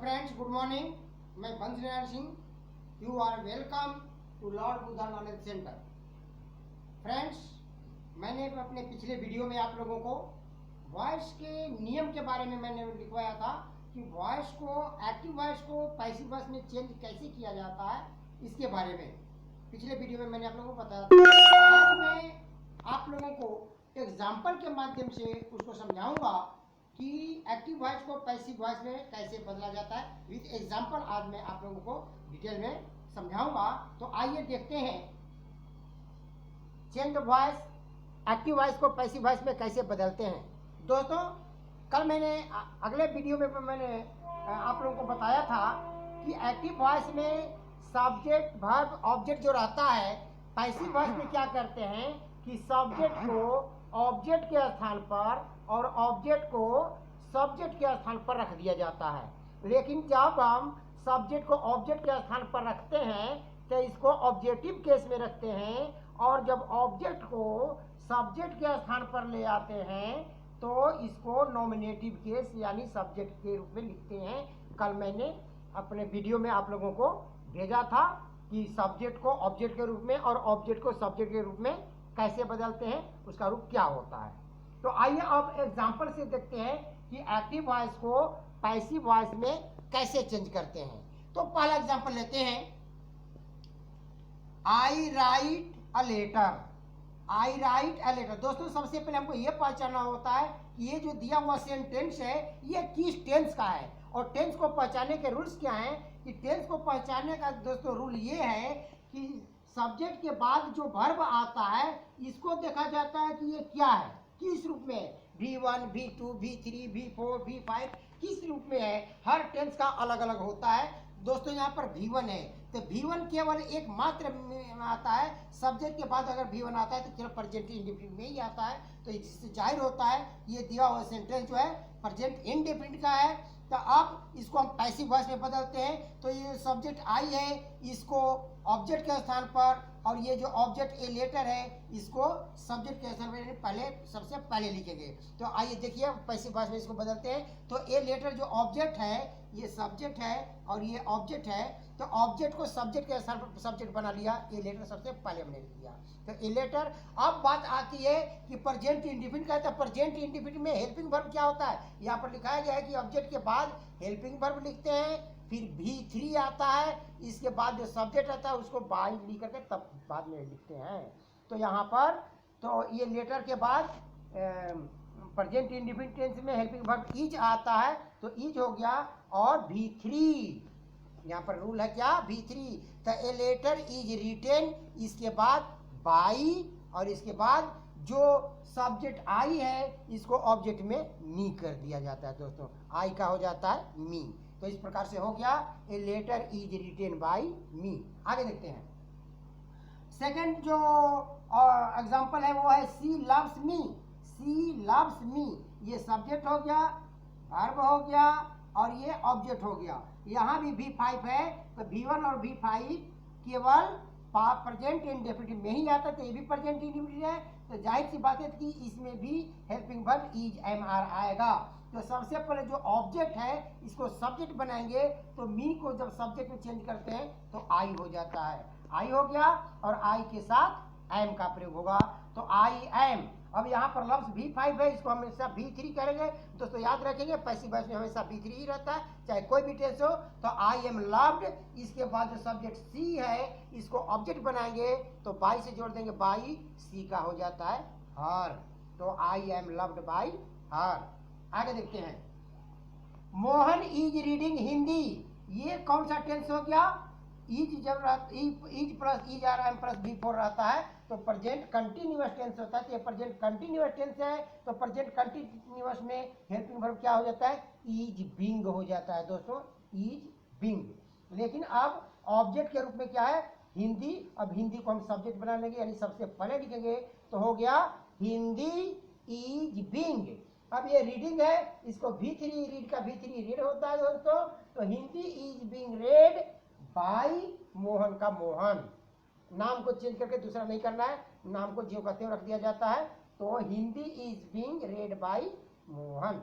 Friends, good morning. मैं Bansnarayan Singh. You are welcome to Lord Buddha Knowledge Centre. Friends, मैंने अपने पिछले वीडियो में आप लोगों को वॉइस के नियम के बारे में मैंने लिखवाया था कि वॉइस को, एक्टिव वॉइस को पैसिव वॉइस में चेंज कैसे किया जाता है, इसके बारे में पिछले वीडियो में मैंने आप लोगों को बताया था। आज मैं आप लोगों को एग्जाम्पल के माध्यम से उसको समझाऊंगा कि एक्टिव वॉइस को पैसिव वॉइस में कैसे बदला जाता है। विद एग्जाम्पल आज मैं आप लोगों को डिटेल में समझाऊंगा। तो आइए देखते हैं change the voice, active voice को पैसिव वॉइस में कैसे बदलते हैं। दोस्तों, कल मैंने अगले वीडियो में मैंने आप लोगों को बताया था कि एक्टिव वॉइस में सब्जेक्ट वर्ब ऑब्जेक्ट जो रहता है, पैसिव वॉइस में क्या करते हैं कि सब्जेक्ट को ऑब्जेक्ट के स्थान पर और ऑब्जेक्ट को सब्जेक्ट के स्थान पर रख दिया जाता है। लेकिन जब हम सब्जेक्ट को ऑब्जेक्ट के स्थान पर रखते हैं तो इसको ऑब्जेक्टिव केस में रखते हैं, और जब ऑब्जेक्ट को सब्जेक्ट के स्थान पर ले आते हैं तो इसको नॉमिनेटिव केस यानी सब्जेक्ट के रूप में लिखते हैं। कल मैंने अपने वीडियो में आप लोगों को भेजा था कि सब्जेक्ट को ऑब्जेक्ट के रूप में और ऑब्जेक्ट को सब्जेक्ट के रूप में कैसे बदलते हैं, उसका रूप क्या होता है। तो आइए अब एग्जांपल से देखते हैं कि एक्टिव वॉइस को पैसिव वॉइस में कैसे चेंज करते हैं। तो पहला एग्जांपल लेते हैं, I write a letter. I write a letter. दोस्तों, सबसे पहले हमको यह पहचानना होता है कि ये जो दिया हुआ सेंटेंस है ये किस टेंस का है, और टेंस को पहचानने के रूल्स क्या हैं। कि टेंस को पहचानने का दोस्तों रूल ये है कि सब्जेक्ट के बाद जो वर्ब आता है इसको देखा जाता है कि ये क्या है, किस रूप में है। V1, V2, V3, V4, V5 किस रूप में है। हर टेंस का अलग अलग होता है। दोस्तों, यहाँ पर V1 है तो V1 केवल एक मात्र में आता है। सब्जेक्ट के बाद अगर V1 आता है तो केवल प्रेजेंट इंडेफिनिट में ही आता है। तो इससे जाहिर होता है ये दिया हुआ सेंटेंस जो है प्रेजेंट इंडेफिनिट का है। तो अब इसको हम पैसिव वॉइस में बदलते हैं। तो ये सब्जेक्ट आई है, इसको ऑब्जेक्ट के स्थान पर, और ये जो ऑब्जेक्ट ए लेटर है इसको सब्जेक्ट के स्थान पर पहले सबसे पहले लिखेंगे। तो आइए देखिए पैसिव वॉइस में इसको बदलते हैं। तो ए लेटर जो ऑब्जेक्ट है, ये सब्जेक्ट है और ये ऑब्जेक्ट है। तो ऑब्जेक्ट को सब्जेक्ट के स्थान पर सब्जेक्ट बना लिया, ए लेटर सबसे पहले हमने लिख दिया। तो ए लेटर। अब बात आती है कि प्रेजेंट इंडेफिनिट का है। तो प्रेजेंट इंडेफिनिट में हेल्पिंग वर्ब क्या होता है, यहाँ पर लिखाया गया है कि ऑब्जेक्ट के बाद हेल्पिंग वर्ब लिखते हैं, फिर V3 आता है, इसके बाद जो सब्जेक्ट आता है उसको बाई लिख करके तब बाद में लिखते हैं। तो यहाँ पर तो ये लेटर के बाद प्रेजेंट इंडेफिनिट टेंस में हेल्पिंग वर्ब इज आता है, तो इज हो गया, और V3 यहाँ पर रूल है क्या, V3। तो ए लेटर इज रिटेन, इसके बाद बाई, और इसके बाद जो सब्जेक्ट आई है इसको ऑब्जेक्ट में मी कर दिया जाता है। दोस्तों, आई का हो जाता है मी। तो इस प्रकार से हो गया a letter is written by me. आगे देखते हैं। सेकंड जो एग्जांपल है वो है सी लव्स मी। सी लव्स मी, ये सब्जेक्ट हो गया, वर्ब हो गया, और ये ऑब्जेक्ट हो गया। यहाँ भी V5 है, तो V1 और V5 केवल प्रेजेंट इंडेफिनिट में ही आता है। तो ये भी प्रेजेंट इंडेफिनिट है, तो जाहिर सी बात है कि इसमें भी हेल्पिंग वर्ब इज MR आएगा। तो सबसे पहले जो ऑब्जेक्ट है इसको सब्जेक्ट बनाएंगे, तो मी को जब सब्जेक्ट में चेंज करते हैं तो आई हो जाता है। आई हो गया, और आई के साथ एम का प्रयोग होगा, तो आई एम। अब यहाँ पर लफ्ज V5 है, इसको हमेशा V3 करेंगे। दोस्तों याद रखेंगे पैसिव वॉइस में हमेशा V3 ही रहता है, चाहे कोई भी टेंस हो। तो आई एम लव्ड, इसके बाद जो सब्जेक्ट सी है इसको ऑब्जेक्ट बनाएंगे, तो बाई से जोड़ देंगे, बाई सी का हो जाता है हर। तो I am loved by her. आगे देखते हैं, मोहन इज रीडिंग हिंदी। ये कौन सा टेंस हो गया, इज जब is plus is are am plus V4 रहता है तो प्रेजेंट कंटिन्यूअस टेंस होता है। तो ये प्रेजेंट कंटिन्यूअस टेंस है, तो प्रेजेंट कंटिन्यूअस में हेल्पिंग वर्ब क्या हो जाता है, इज बीइंग हो जाता है। दोस्तों, इज बीइंग। लेकिन अब ऑब्जेक्ट के रूप में क्या है, हिंदी। अब हिंदी को हम सब्जेक्ट बना लेंगे, यानी सबसे पहले लिखेंगे, तो हो गया हिंदी इज बीइंग। अब ये रीडिंग है, इसको V3, रीड का V3 रीड होता है दोस्तों। तो Hindi is being read by Mohan का मोहन। नाम को चेंज करके दूसरा नहीं करना है, नाम को ज्यों का त्यों रख दिया जाता है। तो Hindi is being read by Mohan.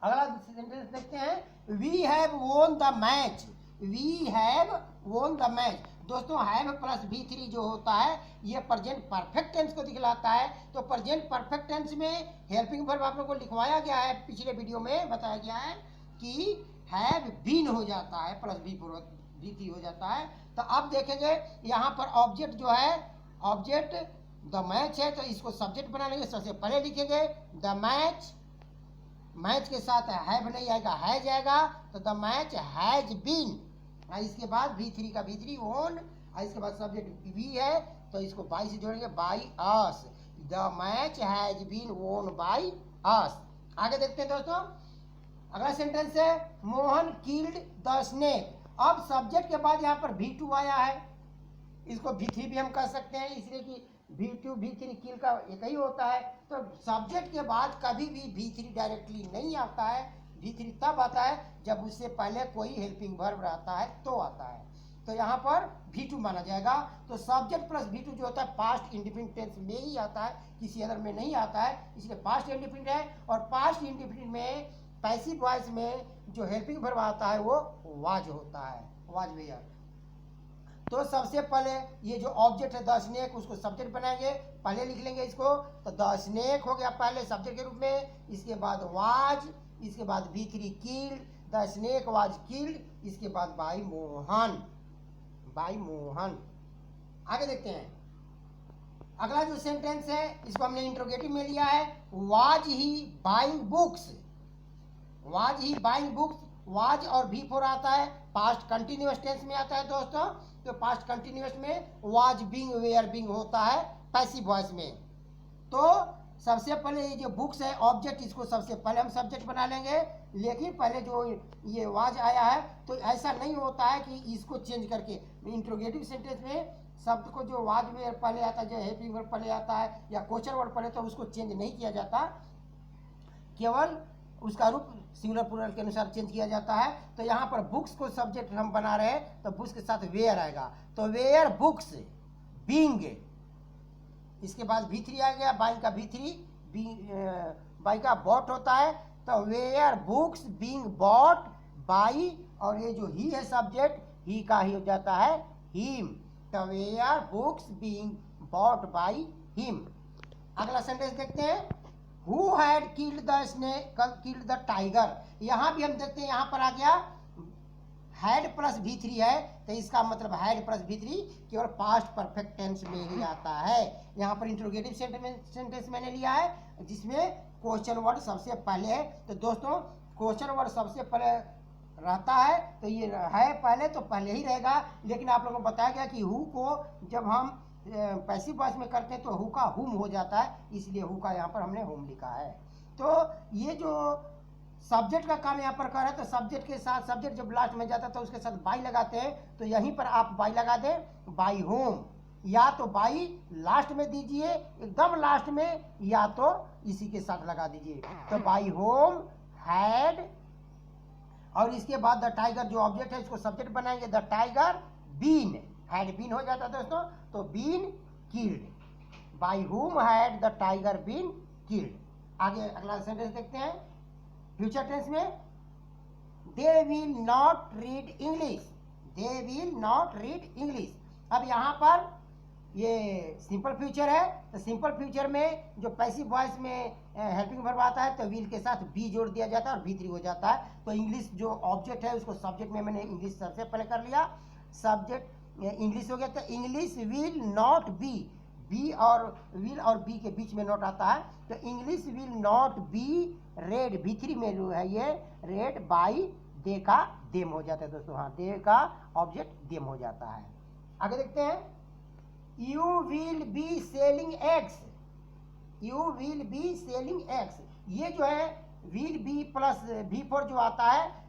अगला सेंटेंस देखते हैं we have won the match, we have won the match. दोस्तों हैव प्लस V3 जो होता है ये प्रेजेंट परफेक्ट टेंस को दिखलाता है। तो प्रेजेंट परफेक्ट टेंस में हेल्पिंग वर्ब आप लोगों को लिखवाया गया है, पिछले वीडियो में बताया गया है कि हैव बीन हो जाता है प्लस V3 हो जाता है। तो अब देखेंगे यहाँ पर ऑब्जेक्ट जो है, ऑब्जेक्ट द मैच है, तो इसको सब्जेक्ट बना लेंगे। सबसे पहले लिखेंगे द मैच, मैच के साथ हैव नहीं आएगा, हैज आएगा, तो द मैच हैज बीन। इसके बाद V3 का V3 ओन, इसके बाद सब्जेक्ट वी है तो इसको बाई से जोड़ेंगे, by us, the match has been won by us. आगे देखते हैं दोस्तों, अगला सेंटेंस है मोहन किल्ड द स्नेक। अब सब्जेक्ट के बाद यहाँ पर V2 आया है, इसको V3 भी हम कह सकते हैं, इसलिए कि V2 V3 किल का एक ही होता है। तो सब्जेक्ट के बाद कभी भी V3 डायरेक्टली नहीं आता है, V3 तब आता है जब उससे पहले कोई हेल्पिंग वर्ब रहता है तो आता है। तो यहाँ पर V2 माना जाएगा। तो सब्जेक्ट प्लस V2 जो होता है पास्ट इंडिफिनिट टेंस में ही आता है, किसी अदर में नहीं आता है, इसलिए पास्ट इंडिफिनिट है। और पास्ट इंडिफिनिट में पैसिव वॉइस में जो हेल्पिंग वर्ब आता है वो वाज होता है, वाज वेयर। तो सबसे पहले ये जो ऑब्जेक्ट है द स्नेक, उसको सब्जेक्ट बनाएंगे, पहले लिख लेंगे इसको, तो द स्नेक हो गया पहले सब्जेक्ट के रूप में, इसके बाद वाज, इसके बाद V3 killed, the snake was killed, इसके बाद बाई मोहन, बाई मोहन। आगे देखते हैं, अगला जो सेंटेंस है इसको हमने इंट्रोगेटिव में लिया है, was he buying books, was he buying books. Was और V4 आता है, पास्ट कंटिन्यूअस टेंस में आता है दोस्तों। तो पास्ट कंटिन्यूअस में वाज बीइंग वेयर बीइंग होता है पैसिव वॉइस में। तो सबसे पहले ये जो बुक्स है ऑब्जेक्ट, इसको सबसे पहले हम सब्जेक्ट बना लेंगे। लेकिन पहले जो ये वाज आया है तो ऐसा नहीं होता है कि इसको चेंज करके इंट्रोगेटिव सेंटेंस में शब्द को जो वाज में पहले आता है, जो हेल्पिंग वर्ब पहले आता है या क्वेश्चन वर्ड पहले, तो उसको चेंज नहीं किया जाता, केवल उसका रूप सिंगुलर प्लूरल के अनुसार चेंज किया जाता है। तो यहाँ पर बुक्स को सब्जेक्ट हम बना रहे हैं तो बुक्स के साथ वेयर आएगा, तो वेयर बुक्स बीइंग, इसके बाद V3 आ गया, बाई का V3, बाई का बॉट होता है, तो were books being bought by, और ये जो ही है सब्जेक्ट, ही का ही हो जाता है हिम, तो were books being bought by him. अगला सेंटेंस देखते हैं, Who had killed the snake, killed the tiger। यहाँ भी हम देखते हैं, यहाँ पर आ गया हैड प्लस V3 है, तो इसका मतलब हैड प्लस V3 केवल पास्ट परफेक्ट टेंस में ही आता है। यहाँ पर इंट्रोगेटिव सेंटेंस मैंने लिया है जिसमें क्वेश्चन वर्ड सबसे पहले है। तो दोस्तों क्वेश्चन वर्ड सबसे पहले रहता है तो ये है पहले, तो पहले ही रहेगा। लेकिन आप लोगों को बताया गया कि हु को जब हम पैसिव वॉइस में करते हैं तो हु का हुम हो जाता है, इसलिए हु का यहाँ पर हमने हुम लिखा है। तो ये जो सब्जेक्ट का काम यहाँ पर कर रहे हैं, तो सब्जेक्ट के साथ सब्जेक्ट जब लास्ट में जाता है तो उसके साथ बाई लगाते हैं, तो यहीं पर आप बाई लगा दें, बाई होम, या तो बाई लास्ट में दीजिए एकदम लास्ट में, या तो इसी के साथ लगा दीजिए, तो बाई होम हैड, और इसके बाद द टाइगर जो ऑब्जेक्ट है इसको सब्जेक्ट बनाएंगे, the tiger been, had been हो जाता है दोस्तों, तो been killed, by whom had the tiger been killed. आगे अगला सेंटेंस देखते हैं, फ्यूचर टेंस में, they will not read English, they will not read English. अब यहाँ पर ये सिंपल फ्यूचर है, तो सिंपल फ्यूचर में जो पैसिव वॉइस में हेल्पिंग वर्ब आता है तो विल के साथ बी जोड़ दिया जाता है और V3 हो जाता है। तो इंग्लिश जो ऑब्जेक्ट है उसको सब्जेक्ट में मैंने इंग्लिश सबसे पहले कर लिया, सब्जेक्ट इंग्लिश हो गया, तो English will not be, be और विल और बी के बीच में नॉट आता है, तो English will not be read, V3 में जो है ये रेड बाई दे का देम हो जाता है दोस्तों। हाँ, दे का ऑब्जेक्ट देम हो जाता है। आगे देखते हैं, you will be selling eggs, you will be selling eggs. ये जो है विल बी प्लस V4 जो आता है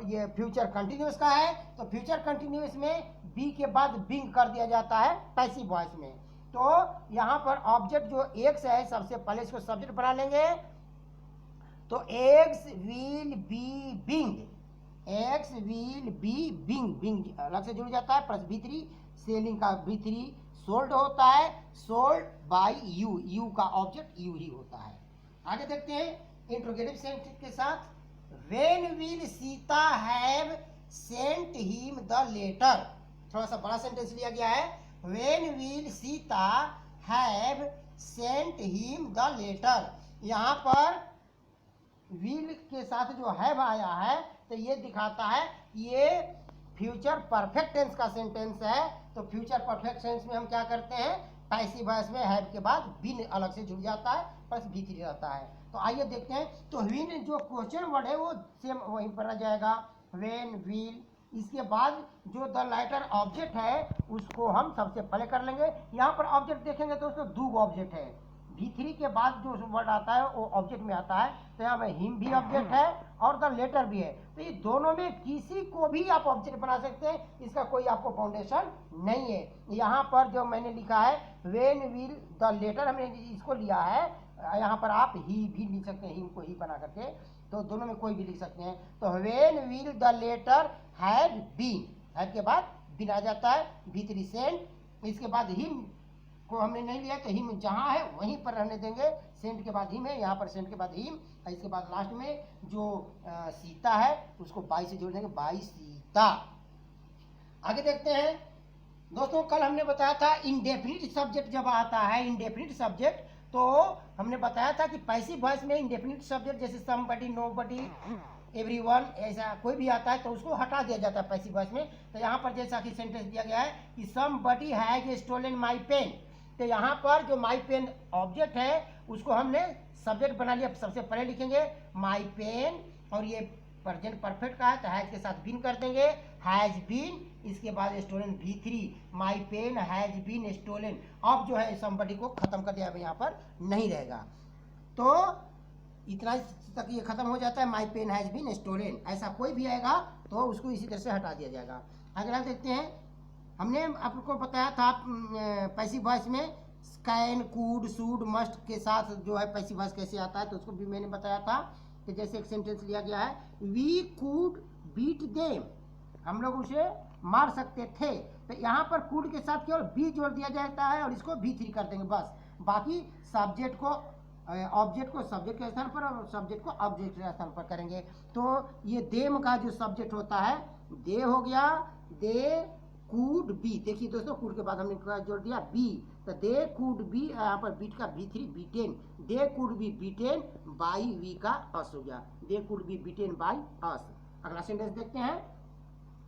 ये फ्यूचर कंटिन्यूस का है, तो फ्यूचर कंटिन्यूस में बी के बाद बिंग कर दिया जाता है पैसिव वॉइस में। तो यहाँ पर ऑब्जेक्ट जो एग्स है सबसे पहले इसको सब्जेक्ट बना लेंगे, तो eggs will be being, eggs will be being, being अलग से जुड़ जाता है, प्लस V3, सेलिंग का V3 सोल्ड होता है, सोल्ड बाई यू, यू का ऑब्जेक्ट यू ही होता है। आगे देखते हैं इंट्रोगेटिव सेंटेंस के साथ, when will Sita have sent him the letter. थोड़ा सा बड़ा सेंटेंस लिया गया है। When will Sita have sent him the letter. यहाँ पर विल के साथ जो हैव आया है तो ये दिखाता है ये फ्यूचर परफेक्ट टेंस का सेंटेंस है। तो फ्यूचर परफेक्ट टेंस में हम क्या करते हैं, पैसिव वॉइस में हैव के बाद बीन अलग से जुड़ जाता है, बस भीतरी रहता है। तो आइए देखते हैं। तो व्हेन जो क्वेश्चन वर्ड है वो सेम वहीं पर रह जाएगा, व्हेन विल। इसके बाद जो द लेटर ऑब्जेक्ट है उसको हम सबसे पहले कर लेंगे। यहाँ पर ऑब्जेक्ट देखेंगे तो उसमें दो ऑब्जेक्ट है। V3 के बाद जो वर्ड आता है वो ऑब्जेक्ट में आता है। तो यहाँ में हिम भी ऑब्जेक्ट है और द लेटर भी है। तो ये दोनों में किसी को भी आप ऑब्जेक्ट बना सकते हैं, इसका कोई आपको फाउंडेशन नहीं है। यहाँ पर जो मैंने लिखा है व्हेन विल द लेटर, हमने इसको लिया है। यहाँ पर आप ही भी लिख सकते हैं, हिम को ही बना करके। तो दोनों में कोई भी लिख सकते हैं। तो when will the letter have been, have के बाद बीन आ जाता है, V3 सेंट। इसके बाद हिम को हमने नहीं लिया तो हिम जहाँ है वहीं पर रहने देंगे। सेंट के बाद हिम है, यहाँ पर सेंट के बाद हिम। इसके बाद लास्ट में जो सीता है उसको बाई से जोड़ देंगे, बाई सीता। आगे देखते हैं दोस्तों। कल हमने बताया था इंडेफिनिट सब्जेक्ट जब आता है, इंडेफिनिट सब्जेक्ट, तो हमने बताया था कि पैसिव वॉइस में इंडेफिनिट सब्जेक्ट जैसे समबडी, नोबडी, एवरीवन, ऐसा कोई भी आता है तो उसको हटा दिया जाता है पैसिव वॉइस में। तो यहाँ पर जैसा कि सेंटेंस दिया गया है कि somebody has stolen my pen. तो यहाँ पर जो माई पेन ऑब्जेक्ट है उसको हमने सब्जेक्ट बना लिया। सबसे पहले लिखेंगे माई पेन, और ये प्रेजेंट परफेक्ट का है तो हैज के साथ बीन कर देंगे, हैज बीन। इसके बाद stolen V3, my pen has been stolen. अब जो है समबडी को खत्म कर दिया, यहाँ पर नहीं रहेगा। तो इतना तक ये खत्म हो जाता है, माई पेन हैज बीन स्टोलन। ऐसा कोई भी आएगा तो उसको इसी तरह से हटा दिया जाएगा। अगला देखते हैं। हमने आपको बताया था पैसिव वॉइस में कैन, कूड, शुड, मस्ट के साथ जो है पैसिव वॉइस कैसे आता है, तो उसको भी मैंने बताया था कि जैसे एक सेंटेंस लिया गया है, वी कूड बीट देम, हम लोग उसे मार सकते थे। तो यहाँ पर कूड के साथ केवल बी जोड़ दिया जाता है और इसको V3 कर देंगे बस। बाकी सब्जेक्ट को ऑब्जेक्ट को सब्जेक्ट के स्थान पर और सब्जेक्ट को ऑब्जेक्ट के स्थान पर करेंगे। तो ये देम का जो सब्जेक्ट होता है दे हो गया, दे कूड बी। देखिए दोस्तों, कूड के बाद हमने जोड़ दिया बी, तो दे कूड बी, यहाँ पर बीट का V3 beaten, they could be beaten by we का अस हो गया, they could be beaten by us. अगला सेंटेंस देखते हैं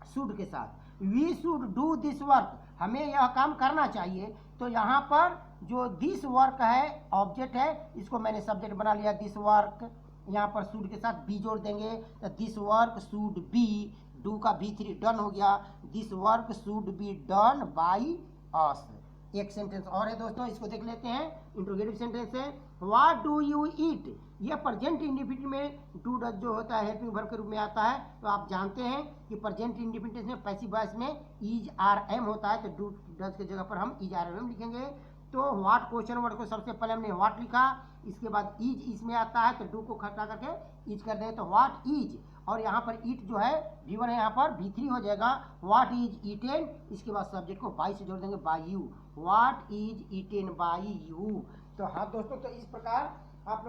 शुड के साथ, we should do this work, हमें यह काम करना चाहिए। तो यहाँ पर जो दिस वर्क है ऑब्जेक्ट है, इसको मैंने सब्जेक्ट बना लिया दिस वर्क। यहाँ पर शुड के साथ बी जोड़ देंगे तो this work should be, do का V3 डन हो गया, this work should be done by us. एक सेंटेंस और है दोस्तों, इसको देख लेते हैं। इंट्रोगेटिव सेंटेंस है, व्हाट डू यू ईट। यह प्रेजेंट इंडिफिनिट में डू डज जो होता है हेल्पिंग वर्ब के रूप में आता है। तो आप जानते हैं कि प्रेजेंट इंडिफिनिट में पैसिव वॉइस में इज आर एम होता है, तो डू डज के जगह पर हम इज आर एम लिखेंगे। तो व्हाट क्वेश्चन वर्ड को सबसे पहले हमने व्हाट लिखा, इसके बाद इज इसमें आता है तो डू को खटा करके इज कर देंगे, तो व्हाट इज। और यहाँ पर ईट जो है V1 है, यहाँ पर V3 हो जाएगा, व्हाट इज ईटेन। इसके बाद सब्जेक्ट को बाई से जोड़ देंगे, by you, what is eaten by you. तो हाँ दोस्तों, तो इस प्रकार आप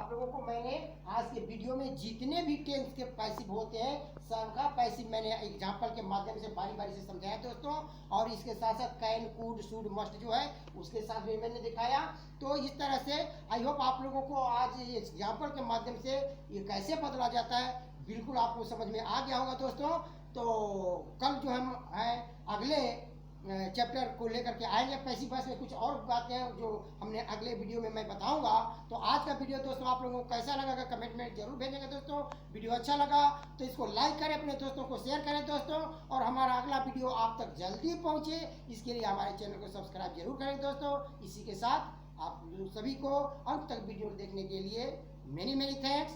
लोगों को मैंने आज के वीडियो में जितने भी टेंस के पैसिव होते हैं सबका पैसिव मैंने एग्जाम्पल के माध्यम से बारी बारी से समझाया दोस्तों। और इसके साथ साथ कैन, कूड, शुड, मस्ट जो है उसके साथ भी मैंने दिखाया। तो इस तरह से आई होप आप लोगों को आज एग्जाम्पल के माध्यम से ये कैसे बदला जाता है बिल्कुल आपको समझ में आ गया होगा दोस्तों। तो कल जो हम है अगले चैप्टर को लेकर के आएंगे पैसिव वॉइस में, कुछ और बातें जो हमने अगले वीडियो में मैं बताऊंगा। तो आज का वीडियो दोस्तों आप लोगों को कैसा लगा कमेंट में जरूर भेजेंगे दोस्तों। वीडियो अच्छा लगा तो इसको लाइक करें, अपने दोस्तों को शेयर करें दोस्तों, और हमारा अगला वीडियो आप तक जल्दी पहुंचे इसके लिए हमारे चैनल को सब्सक्राइब जरूर करें दोस्तों। इसी के साथ आप सभी को अंत तक वीडियो देखने के लिए मेनी थैंक्स।